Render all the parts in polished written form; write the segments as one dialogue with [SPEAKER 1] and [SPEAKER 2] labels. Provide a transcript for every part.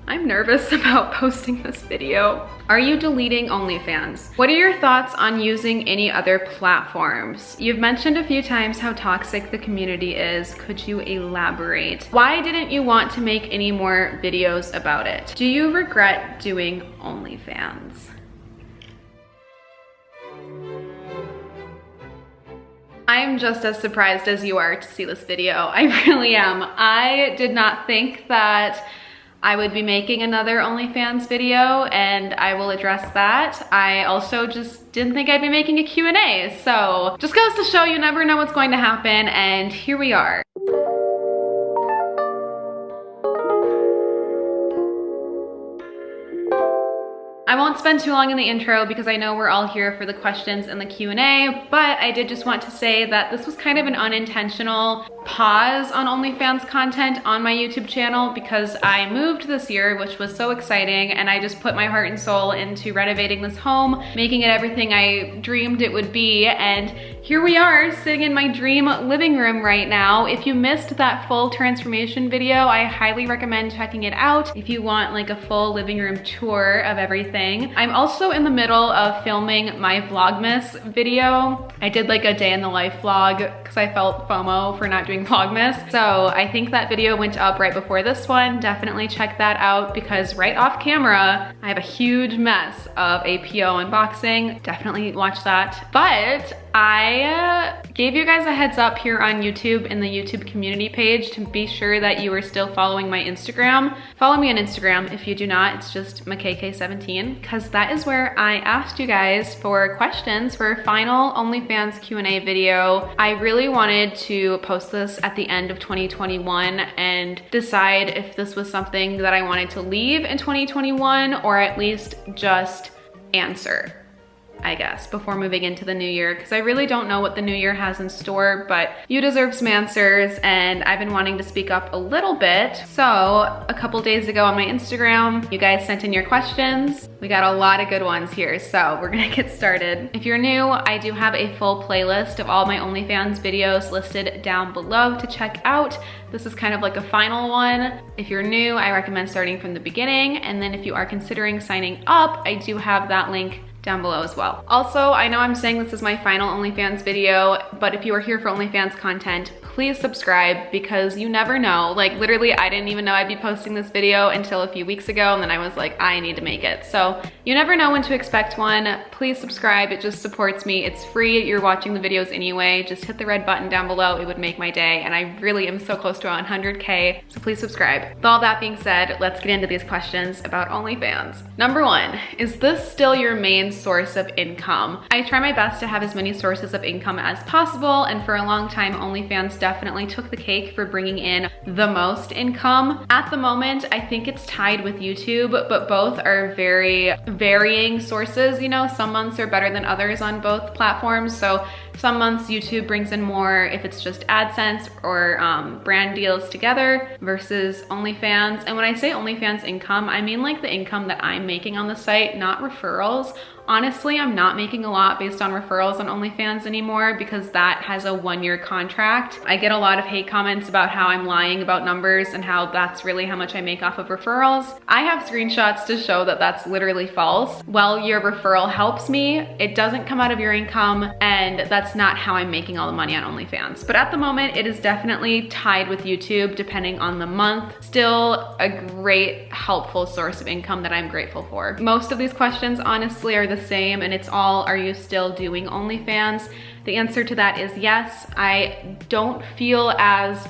[SPEAKER 1] I'm nervous about posting this video. Are you deleting OnlyFans? What are your thoughts on using any other platforms? You've mentioned a few times how toxic the community is. Could you elaborate? Why didn't you want to make any more videos about it? Do you regret doing OnlyFans? I'm just as surprised as you are to see this video. I really am. I did not think that I would be making another OnlyFans video, and I will address that. I also just didn't think I'd be making a Q&A. So just goes to show you never know what's going to happen, and here we are. I won't spend too long in the intro because I know we're all here for the questions and the Q&A, but I did just want to say that this was kind of an unintentional pause on OnlyFans content on my YouTube channel because I moved this year, which was so exciting, and I just put my heart and soul into renovating this home, making it everything I dreamed it would be, and here we are sitting in my dream living room right now. If you missed that full transformation video, I highly recommend checking it out if you want like a full living room tour of everything. I'm also in the middle of filming my Vlogmas video. I did like a day in the life vlog because I felt FOMO for not doing Vlogmas. So I think that video went up right before this one. Definitely check that out because right off camera, I have a huge mess of a PO unboxing. Definitely watch that. But I gave you guys a heads up here on YouTube in the YouTube community page to be sure that you are still following my Instagram. Follow me on Instagram. If you do not, it's just makaykay17 because that is where I asked you guys for questions for a final OnlyFans Q&A video. I really wanted to post this at the end of 2021 and decide if this was something that I wanted to leave in 2021 or at least just answer, I guess, before moving into the new year, because I really don't know what the new year has in store, but you deserve some answers, and I've been wanting to speak up a little bit. So a couple days ago on my Instagram, you guys sent in your questions. We got a lot of good ones here, so we're gonna get started. If you're new, I do have a full playlist of all my OnlyFans videos listed down below to check out. This is kind of like a final one. If you're new, I recommend starting from the beginning, and then if you are considering signing up, I do have that link down below as well. Also, I know I'm saying this is my final OnlyFans video, but if you are here for OnlyFans content, please subscribe because you never know. Like literally, I didn't even know I'd be posting this video until a few weeks ago, and then I was like, I need to make it. So you never know when to expect one. Please subscribe, it just supports me. It's free, you're watching the videos anyway. Just hit the red button down below, it would make my day, and I really am so close to 100K, so please subscribe. With all that being said, let's get into these questions about OnlyFans. Number one, is this still your main source of income? I try my best to have as many sources of income as possible, and for a long time, OnlyFans definitely took the cake for bringing in the most income. At the moment, I think it's tied with YouTube, but both are very varying sources. You know, some months are better than others on both platforms. So some months YouTube brings in more if it's just AdSense or brand deals together versus OnlyFans. And when I say OnlyFans income, I mean like the income that I'm making on the site, not referrals. Honestly, I'm not making a lot based on referrals on OnlyFans anymore because that has a 1-year contract. I get a lot of hate comments about how I'm lying about numbers and how that's really how much I make off of referrals. I have screenshots to show that that's literally false. While your referral helps me, it doesn't come out of your income, and that's not how I'm making all the money on OnlyFans. But at the moment, it is definitely tied with YouTube depending on the month. Still a great, helpful source of income that I'm grateful for. Most of these questions honestly are the same, and it's all, are you still doing OnlyFans? The answer to that is yes. I don't feel as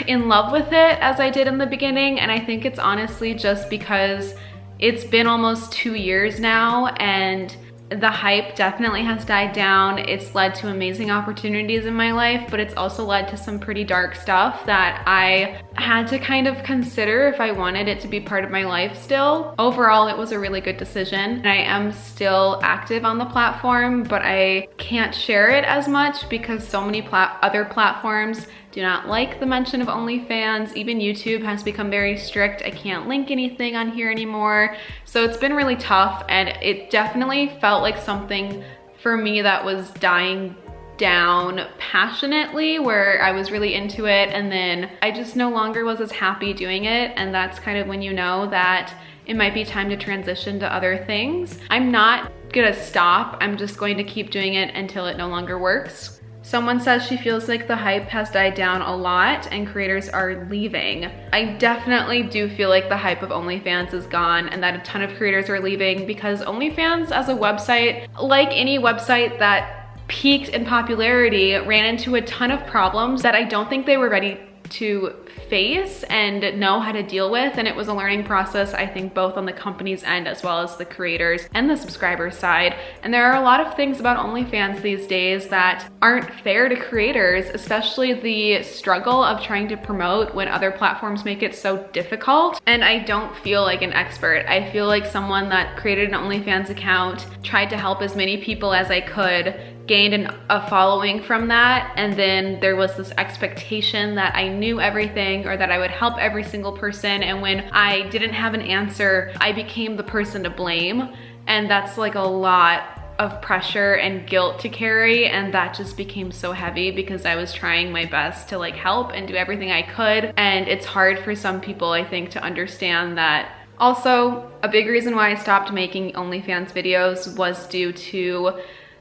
[SPEAKER 1] in love with it as I did in the beginning, and I think it's honestly just because it's been almost 2 years now, and the hype definitely has died down. It's led to amazing opportunities in my life, but it's also led to some pretty dark stuff that I had to kind of consider if I wanted it to be part of my life still. Overall, it was a really good decision, and I am still active on the platform, but I can't share it as much because so many other platforms do not like the mention of OnlyFans. Even YouTube has become very strict. I can't link anything on here anymore. So it's been really tough, and it definitely felt like something for me that was dying down passionately where I was really into it, and then I just no longer was as happy doing it, and that's kind of when you know that it might be time to transition to other things. I'm not gonna stop, I'm just going to keep doing it until it no longer works. Someone says she feels like the hype has died down a lot and creators are leaving. I definitely do feel like the hype of OnlyFans is gone and that a ton of creators are leaving, because OnlyFans as a website, like any website that peaked in popularity, ran into a ton of problems that I don't think they were ready to face and know how to deal with, and it was a learning process, I think, both on the company's end as well as the creators and the subscribers side. And there are a lot of things about OnlyFans these days that aren't fair to creators, especially the struggle of trying to promote when other platforms make it so difficult. And I don't feel like an expert. I feel like someone that created an OnlyFans account, tried to help as many people as I could, gained a following from that, and then there was this expectation that I knew everything or that I would help every single person, and when I didn't have an answer, I became the person to blame, and that's like a lot of pressure and guilt to carry, and that just became so heavy because I was trying my best to like help and do everything I could, and it's hard for some people, I think, to understand that. Also, a big reason why I stopped making OnlyFans videos was due to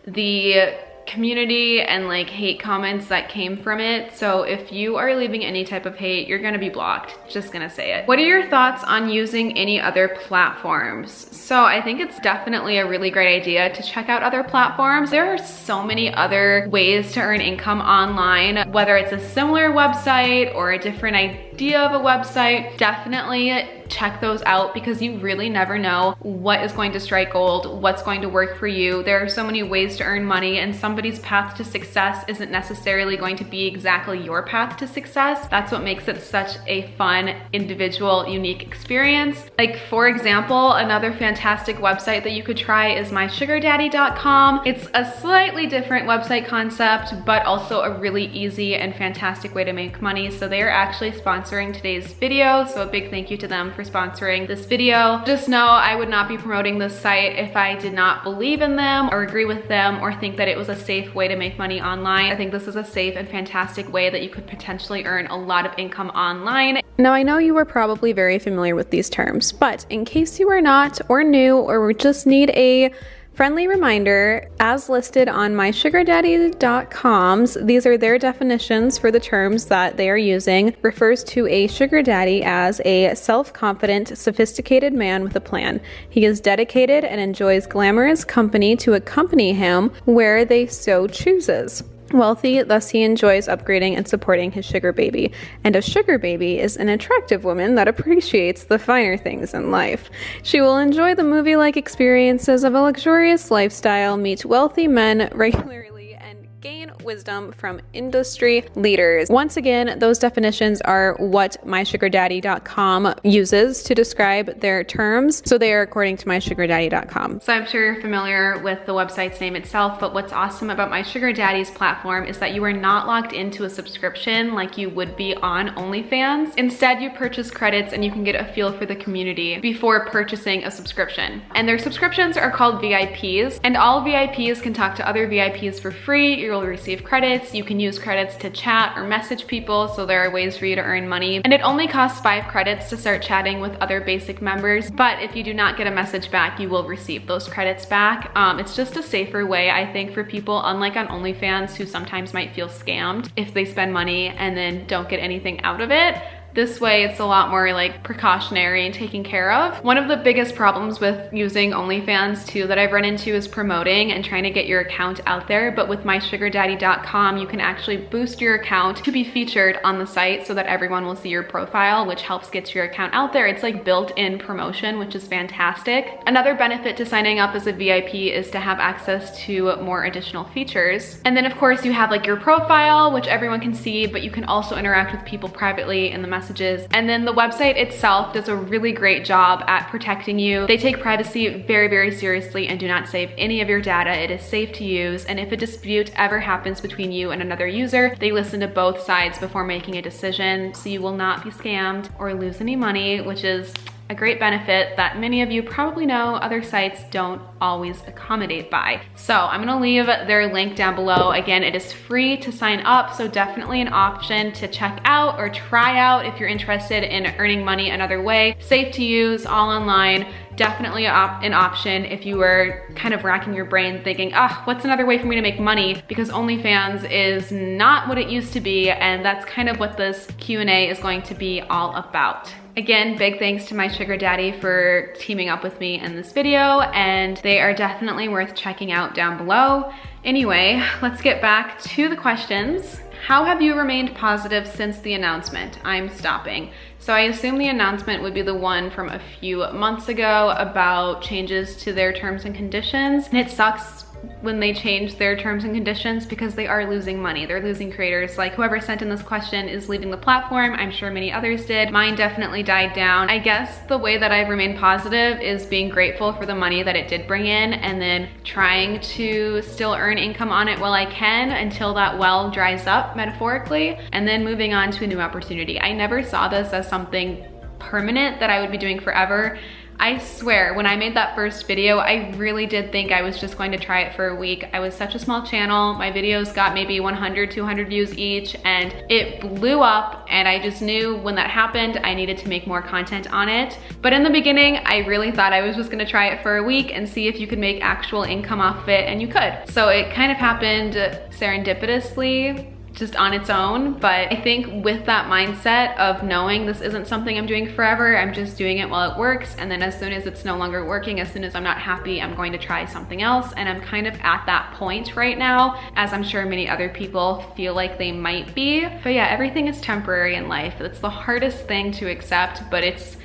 [SPEAKER 1] the community and like hate comments that came from it. So if you are leaving any type of hate, you're gonna be blocked. Just gonna say it. What are your thoughts on using any other platforms? So I think it's definitely a really great idea to check out other platforms. There are so many other ways to earn income online, whether it's a similar website or a different idea of a website. Definitely check those out, because you really never know what is going to strike gold, what's going to work for you. There are so many ways to earn money, and somebody's path to success isn't necessarily going to be exactly your path to success. That's what makes it such a fun, individual, unique experience. Like, for example, another fantastic website that you could try is mysugardaddy.com. It's a slightly different website concept, but also a really easy and fantastic way to make money. So they are actually sponsoring today's video, so a big thank you to them for sponsoring this video. Just know I would not be promoting this site if I did not believe in them or agree with them or think that it was a safe way to make money online. I think this is a safe and fantastic way that you could potentially earn a lot of income online. Now, I know you are probably very familiar with these terms, but in case you are not, or new, or just need a friendly reminder, as listed on mysugardaddy.com's, these are their definitions for the terms that they are using, refers to a sugar daddy as a self-confident, sophisticated man with a plan. He is dedicated and enjoys glamorous company to accompany him where they so chooses. Wealthy, thus he enjoys upgrading and supporting his sugar baby. And a sugar baby is an attractive woman that appreciates the finer things in life. She will enjoy the movie-like experiences of a luxurious lifestyle, meet wealthy men regularly, and gain wisdom from industry leaders. Once again, those definitions are what mysugardaddy.com uses to describe their terms. So they are according to mysugardaddy.com. So I'm sure you're familiar with the website's name itself, but what's awesome about My Sugar Daddy's platform is that you are not locked into a subscription like you would be on OnlyFans. Instead, you purchase credits and you can get a feel for the community before purchasing a subscription. And their subscriptions are called VIPs, and all VIPs can talk to other VIPs for free. You'll receive credits. You can use credits to chat or message people, so there are ways for you to earn money. And it only costs 5 credits to start chatting with other basic members, but if you do not get a message back, you will receive those credits back. It's just a safer way, I think, for people, unlike on OnlyFans, who sometimes might feel scammed if they spend money and then don't get anything out of it. This way, it's a lot more like precautionary and taken care of. One of the biggest problems with using OnlyFans too that I've run into is promoting and trying to get your account out there. But with mysugardaddy.com, you can actually boost your account to be featured on the site so that everyone will see your profile, which helps get your account out there. It's like built-in promotion, which is fantastic. Another benefit to signing up as a VIP is to have access to more additional features. And then of course you have like your profile, which everyone can see, but you can also interact with people privately in the messages. And then the website itself does a really great job at protecting you. They take privacy very, very seriously and do not save any of your data. It is safe to use. And if a dispute ever happens between you and another user, they listen to both sides before making a decision. So you will not be scammed or lose any money, which is a great benefit that many of you probably know other sites don't always accommodate by. So I'm gonna leave their link down below. Again, it is free to sign up, so definitely an option to check out or try out if you're interested in earning money another way. Safe to use, all online. Definitely an option if you were kind of racking your brain thinking, what's another way for me to make money? Because OnlyFans is not what it used to be, and that's kind of what this Q&A is going to be all about. Again, big thanks to my sugar daddy for teaming up with me in this video, and they are definitely worth checking out down below. Anyway, let's get back to the questions. How have you remained positive since the announcement? I'm stopping. So I assume the announcement would be the one from a few months ago about changes to their terms and conditions. And it sucks when they change their terms and conditions because they are losing money. They're losing creators. Like, whoever sent in this question is leaving the platform. I'm sure many others did. Mine definitely died down. I guess the way that I've remained positive is being grateful for the money that it did bring in, and then trying to still earn income on it while I can until that well dries up, metaphorically, and then moving on to a new opportunity. I never saw this as something permanent that I would be doing forever. I swear, when I made that first video, I really did think I was just going to try it for a week. I was such a small channel. My videos got maybe 100, 200 views each, and it blew up, and I just knew when that happened, I needed to make more content on it. But in the beginning, I really thought I was just gonna try it for a week and see if you could make actual income off of it, and you could. So it kind of happened serendipitously, just on its own. But I think with that mindset of knowing this isn't something I'm doing forever, I'm just doing it while it works, and then as soon as it's no longer working, as soon as I'm not happy, I'm going to try something else. And I'm kind of at that point right now, as I'm sure many other people feel like they might be. But yeah, everything is temporary in life. It's the hardest thing to accept, but it's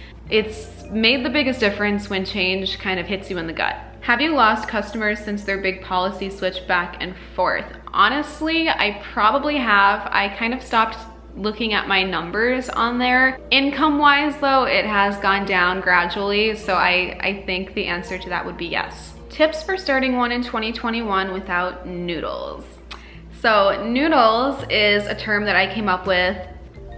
[SPEAKER 1] made the biggest difference when change kind of hits you in the gut. Have you lost customers since their big policy switch back and forth? Honestly, I probably have. I kind of stopped looking at my numbers on there. Income-wise though, it has gone down gradually, so I think the answer to that would be yes. Tips for starting one in 2021 without noodles. So noodles is a term that I came up with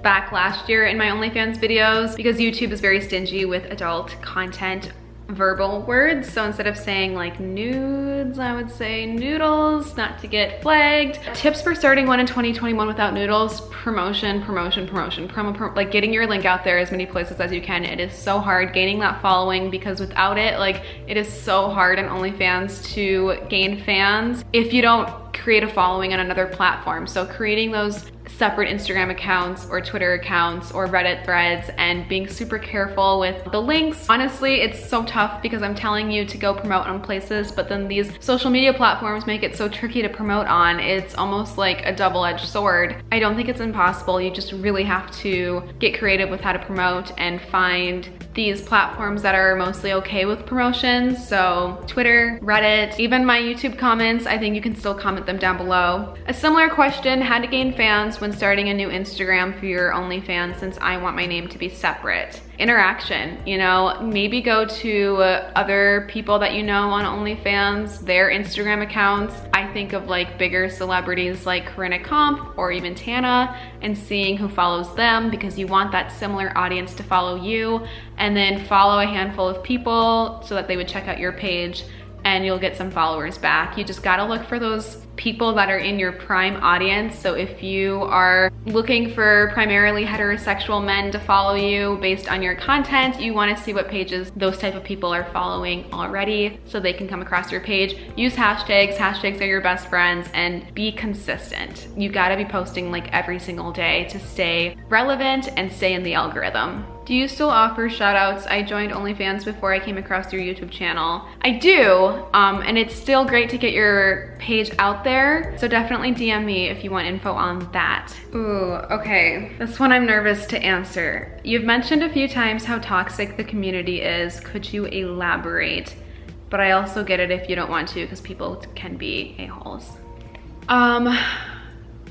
[SPEAKER 1] back last year in my OnlyFans videos because YouTube is very stingy with adult content verbal words. So instead of saying like nudes, I would say noodles, not to get flagged. Tips for starting one in 2021 without noodles: promotion, like getting your link out there as many places as you can. It is so hard gaining that following, because without it, like, it is so hard on OnlyFans to gain fans if you don't create a following on another platform. So creating those separate Instagram accounts or Twitter accounts or Reddit threads, and being super careful with the links. Honestly, it's so tough because I'm telling you to go promote on places, but then these social media platforms make it so tricky to promote on. It's almost like a double-edged sword. I don't think it's impossible. You just really have to get creative with how to promote and find these platforms that are mostly okay with promotions. So Twitter, Reddit, even my YouTube comments, I think you can still comment them down below. A similar question: how to gain fans when starting a new Instagram for your OnlyFans, since I want my name to be separate. Interaction, you know, maybe go to other people that you know on OnlyFans, their Instagram accounts. I think of like bigger celebrities like Corinna Comp or even Tana, and seeing who follows them, because you want that similar audience to follow you, and then follow a handful of people so that they would check out your page, and you'll get some followers back. You just gotta look for those people that are in your prime audience. So if you are looking for primarily heterosexual men to follow you based on your content, you wanna see what pages those type of people are following already so they can come across your page. Use hashtags. Hashtags are your best friends, and be consistent. You gotta be posting like every single day to stay relevant and stay in the algorithm. Do you still offer shoutouts? I joined OnlyFans before I came across your YouTube channel. I do, and it's still great to get your page out there, so definitely DM me if you want info on that. Ooh, okay, this one I'm nervous to answer. You've mentioned a few times how toxic the community is. Could you elaborate? But I also get it if you don't want to, because people can be a-holes.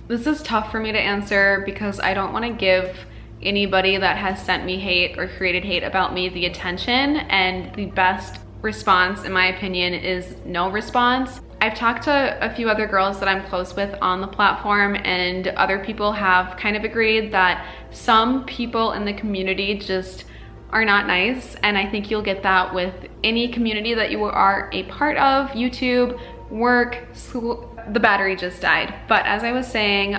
[SPEAKER 1] This is tough for me to answer because I don't want to give anybody that has sent me hate or created hate about me the attention, and the best response in my opinion is no response. I've talked to a few other girls that I'm close with on the platform, and other people have kind of agreed that some people in the community just are not nice, and I think you'll get that with any community that you are a part of, YouTube, work, school. The battery just died. But as I was saying,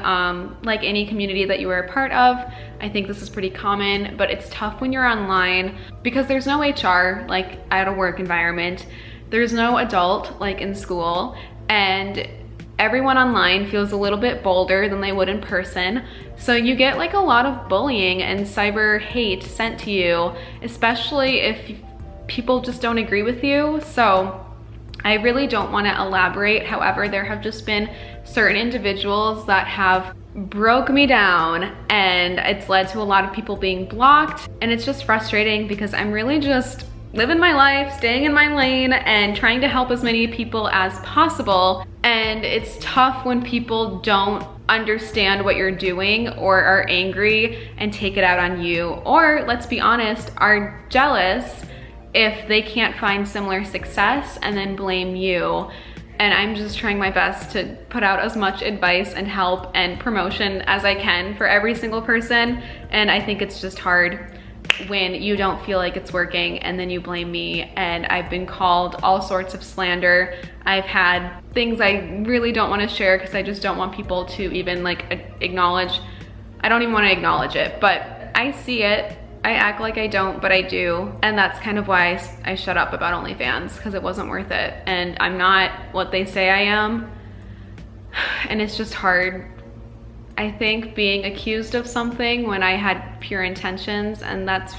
[SPEAKER 1] like any community that you are a part of, I think this is pretty common, but it's tough when you're online because there's no HR like at a work environment. There's no adult like in school, and everyone online feels a little bit bolder than they would in person. So you get like a lot of bullying and cyber hate sent to you, especially if people just don't agree with you. So I really don't want to elaborate. However, there have just been certain individuals that have broke me down, and it's led to a lot of people being blocked. And it's just frustrating because I'm really just living my life, staying in my lane, and trying to help as many people as possible. And it's tough when people don't understand what you're doing or are angry and take it out on you, or let's be honest, are jealous if they can't find similar success and then blame you. And I'm just trying my best to put out as much advice and help and promotion as I can for every single person. And I think it's just hard when you don't feel like it's working and then you blame me. And I've been called all sorts of slander. I've had things I really don't want to share because I just don't want people to even like acknowledge. I don't even want to acknowledge it, but I see it. I act like I don't, but I do. And that's kind of why I shut up about OnlyFans, because it wasn't worth it. And I'm not what they say I am. And it's just hard. I think being accused of something when I had pure intentions, and that's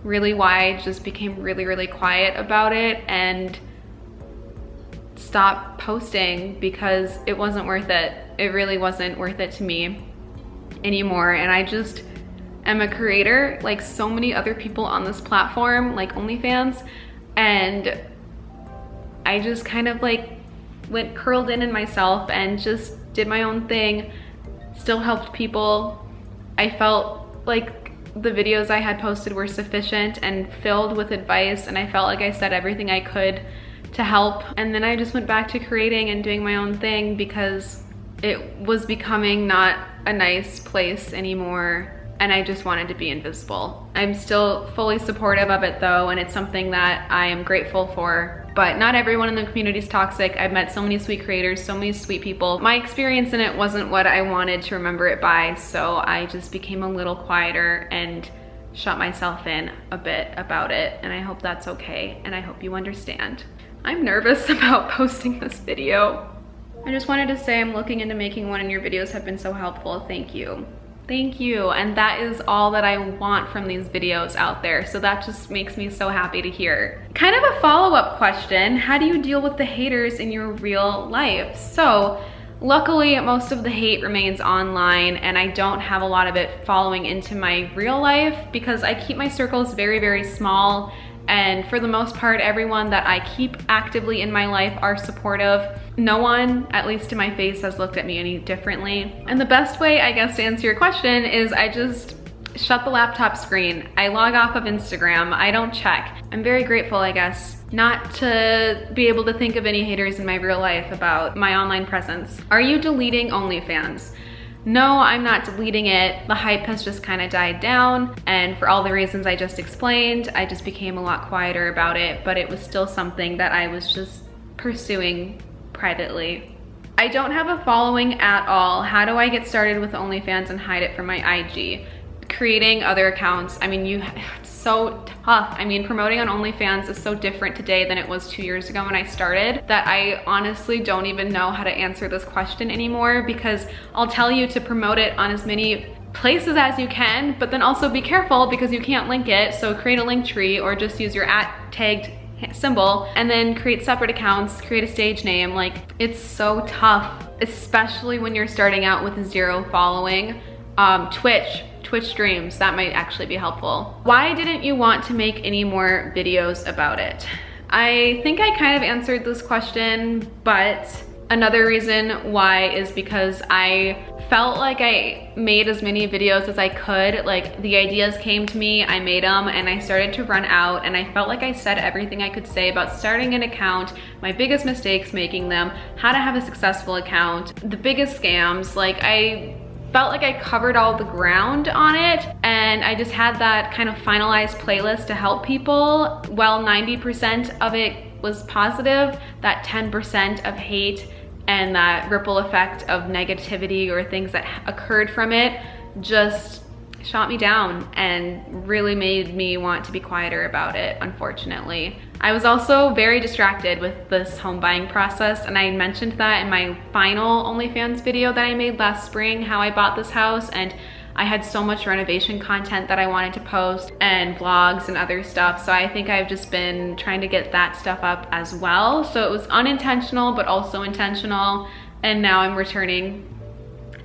[SPEAKER 1] really why I just became really, really quiet about it and stopped posting, because it wasn't worth it. It really wasn't worth it to me anymore. And I just am a creator like so many other people on this platform, like OnlyFans, and I just kind of like went curled in myself and just did my own thing, still helped people. I felt like the videos I had posted were sufficient and filled with advice, and I felt like I said everything I could to help. And then I just went back to creating and doing my own thing because it was becoming not a nice place anymore, and I just wanted to be invisible. I'm still fully supportive of it though, and it's something that I am grateful for, but not everyone in the community is toxic. I've met so many sweet creators, so many sweet people. My experience in it wasn't what I wanted to remember it by, so I just became a little quieter and shut myself in a bit about it, and I hope that's okay, and I hope you understand. I'm nervous about posting this video. I just wanted to say I'm looking into making one, and your videos have been so helpful. Thank you. Thank you. And that is all that I want from these videos out there. So that just makes me so happy to hear. Kind of a follow-up question. How do you deal with the haters in your real life? So luckily, most of the hate remains online, and I don't have a lot of it following into my real life because I keep my circles very, very small. And for the most part, everyone that I keep actively in my life are supportive. No one, at least to my face, has looked at me any differently. And the best way, I guess, to answer your question is I just shut the laptop screen. I log off of Instagram. I don't check. I'm very grateful, I guess, not to be able to think of any haters in my real life about my online presence. Are you deleting OnlyFans? No, I'm not deleting it. The hype has just kind of died down, and for all the reasons I just explained, I just became a lot quieter about it, but it was still something that I was just pursuing privately. I don't have a following at all. How do I get started with OnlyFans and hide it from my IG? Creating other accounts. I mean, it's so tough. I mean, promoting on OnlyFans is so different today than it was 2 years ago when I started that I honestly don't even know how to answer this question anymore, because I'll tell you to promote it on as many places as you can, but then also be careful because you can't link it. So create a link tree or just use your @tagged symbol and then create separate accounts, create a stage name. Like, it's so tough, especially when you're starting out with 0 following. Twitch streams, that might actually be helpful. Why didn't you want to make any more videos about it? I think I kind of answered this question, but another reason why is because I felt like I made as many videos as I could. Like, the ideas came to me, I made them, and I started to run out, and I felt like I said everything I could say about starting an account, my biggest mistakes making them, how to have a successful account, the biggest scams. Like, I felt like I covered all the ground on it, and I just had that kind of finalized playlist to help people. Well, 90% of it was positive, that 10% of hate and that ripple effect of negativity or things that occurred from it just shot me down and really made me want to be quieter about it, unfortunately. I was also very distracted with this home buying process, and I mentioned that in my final OnlyFans video that I made last spring, how I bought this house, and I had so much renovation content that I wanted to post and vlogs and other stuff. So I think I've just been trying to get that stuff up as well. So it was unintentional, but also intentional. And now I'm returning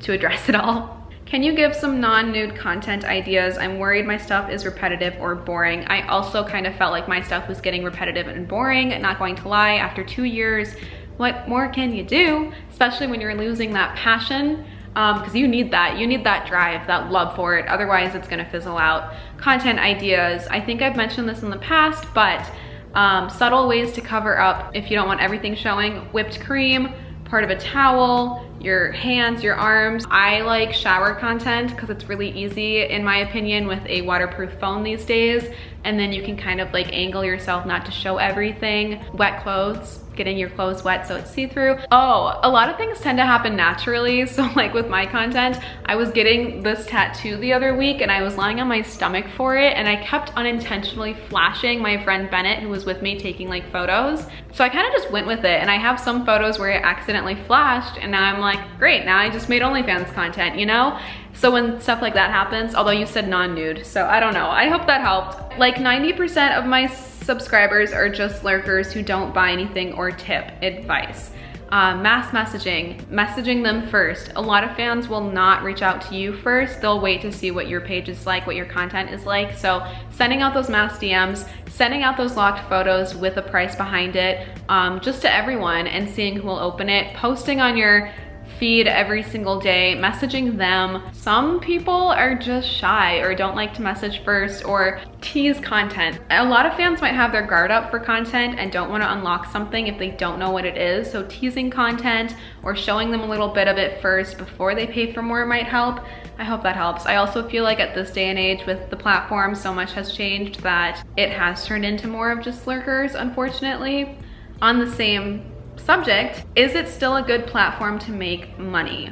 [SPEAKER 1] to address it all. Can you give some non-nude content ideas? I'm worried my stuff is repetitive or boring. I also kind of felt like my stuff was getting repetitive and boring, not going to lie. After 2 years, what more can you do? Especially when you're losing that passion. Because you need that drive, that love for it. Otherwise it's gonna fizzle out. Content ideas, I think I've mentioned this in the past, but subtle ways to cover up if you don't want everything showing. Whipped cream, part of a towel, your hands, your arms. I like shower content because it's really easy, in my opinion, with a waterproof phone these days. And then you can kind of like angle yourself not to show everything. Wet clothes, getting your clothes wet so it's see-through. Oh, a lot of things tend to happen naturally. So like with my content, I was getting this tattoo the other week and I was lying on my stomach for it, and I kept unintentionally flashing my friend Bennett, who was with me, taking like photos. So I kind of just went with it, and I have some photos where it accidentally flashed, and now I'm like, great, now I just made OnlyFans content, you know? So when stuff like that happens, although you said non-nude, so I don't know, I hope that helped. Like 90% of my subscribers are just lurkers who don't buy anything or tip. Advice. Mass messaging them first. A lot of fans will not reach out to you first. They'll wait to see what your page is like, what your content is like. So sending out those mass DMs, sending out those locked photos with a price behind it, just to everyone, and seeing who will open it, posting on your feed every single day, messaging them. Some people are just shy or don't like to message first or tease content. A lot of fans might have their guard up for content and don't want to unlock something if they don't know what it is. So teasing content or showing them a little bit of it first before they pay for more might help. I hope that helps. I also feel like at this day and age with the platform, so much has changed that it has turned into more of just lurkers, unfortunately. On the same subject, is it still a good platform to make money?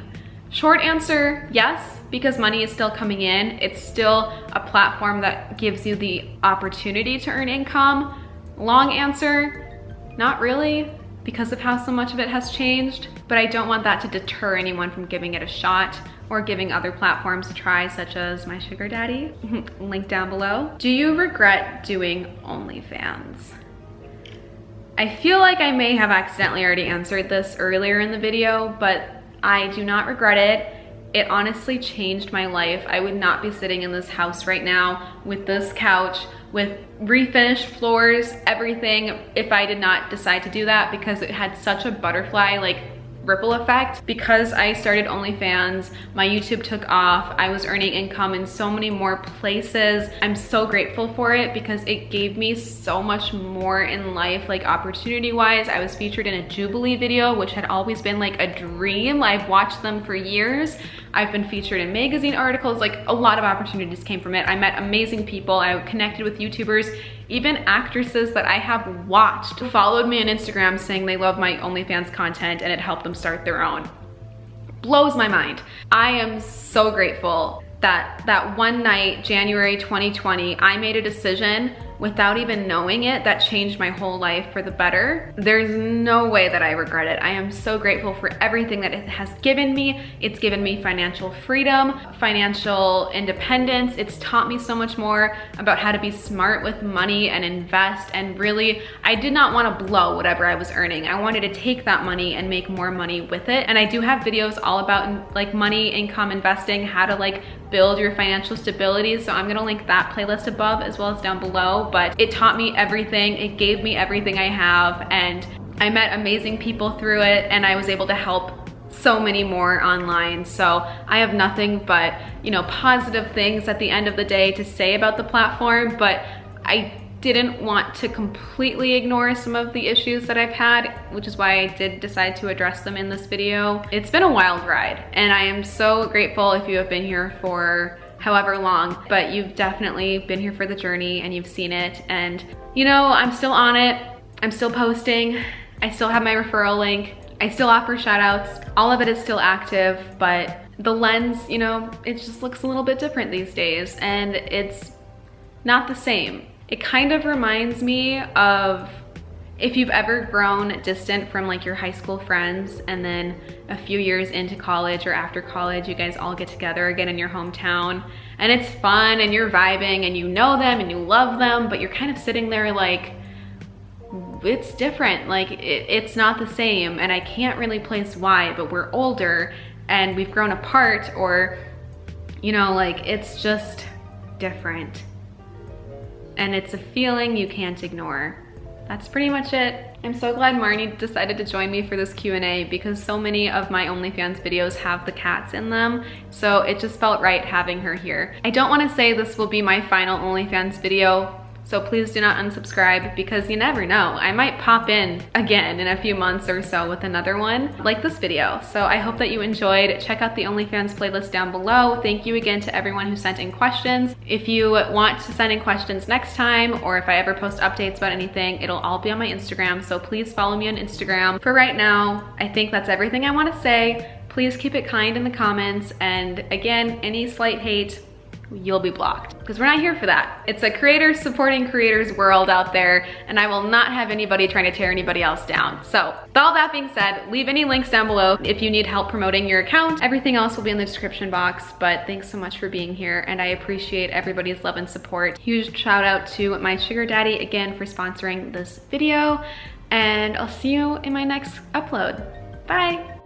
[SPEAKER 1] Short answer, yes, because money is still coming in. It's still a platform that gives you the opportunity to earn income. Long answer, not really, because of how so much of it has changed. But I don't want that to deter anyone from giving it a shot or giving other platforms a try, such as my sugar daddy, link down below. Do you regret doing OnlyFans? I feel like I may have accidentally already answered this earlier in the video, but I do not regret it. It honestly changed my life. I would not be sitting in this house right now with this couch, with refinished floors, everything, if I did not decide to do that, because it had such a butterfly like ripple effect. Because I started OnlyFans, my YouTube took off, I was earning income in so many more places. I'm so grateful for it because it gave me so much more in life, like opportunity wise. I was featured in a Jubilee video, which had always been like a dream. I've watched them for years. I've been featured in magazine articles, like a lot of opportunities came from it. I met amazing people, I connected with YouTubers, even actresses that I have watched followed me on Instagram saying they love my OnlyFans content and it helped them start their own. Blows my mind. I am so grateful that that one night, January 2020, I made a decision without even knowing it that changed my whole life for the better. There's no way that I regret it. I am so grateful for everything that it has given me. It's given me financial freedom, financial independence. It's taught me so much more about how to be smart with money and invest, and really, I did not want to blow whatever I was earning. I wanted to take that money and make more money with it. And I do have videos all about like money, income, investing, how to like build your financial stability. So I'm gonna link that playlist above as well as down below. But it taught me everything. It gave me everything I have, and I met amazing people through it, and I was able to help so many more online. So I have nothing but, you know, positive things at the end of the day to say about the platform, but I didn't want to completely ignore some of the issues that I've had, which is why I did decide to address them in this video. It's been a wild ride, and I am so grateful if you have been here for however long, but you've definitely been here for the journey and you've seen it. And you know, I'm still on it. I'm still posting. I still have my referral link. I still offer shout outs. All of it is still active, but the lens, you know, it just looks a little bit different these days, and it's not the same. It kind of reminds me of if you've ever grown distant from like your high school friends, and then a few years into college or after college, you guys all get together again in your hometown, and it's fun and you're vibing and you know them and you love them, but you're kind of sitting there like, it's different, like it's not the same, and I can't really place why, but we're older and we've grown apart, or you know, like it's just different. And it's a feeling you can't ignore. That's pretty much it. I'm so glad Marnie decided to join me for this Q&A, because so many of my OnlyFans videos have the cats in them, so it just felt right having her here. I don't want to say this will be my final OnlyFans video, so please do not unsubscribe, because you never know. I might pop in again in a few months or so with another one like this video. So I hope that you enjoyed. Check out the OnlyFans playlist down below. Thank you again to everyone who sent in questions. If you want to send in questions next time, or if I ever post updates about anything, it'll all be on my Instagram. So please follow me on Instagram. For right now, I think that's everything I want to say. Please keep it kind in the comments. And again, any slight hate, you'll be blocked, because we're not here for that. It's a creators supporting creators world out there, and I will not have anybody trying to tear anybody else down. So with all that being said, leave any links down below if you need help promoting your account. Everything else will be in the description box. But thanks so much for being here, and I appreciate everybody's love and support. Huge shout out to my sugar daddy again for sponsoring this video, and I'll see you in my next upload. Bye.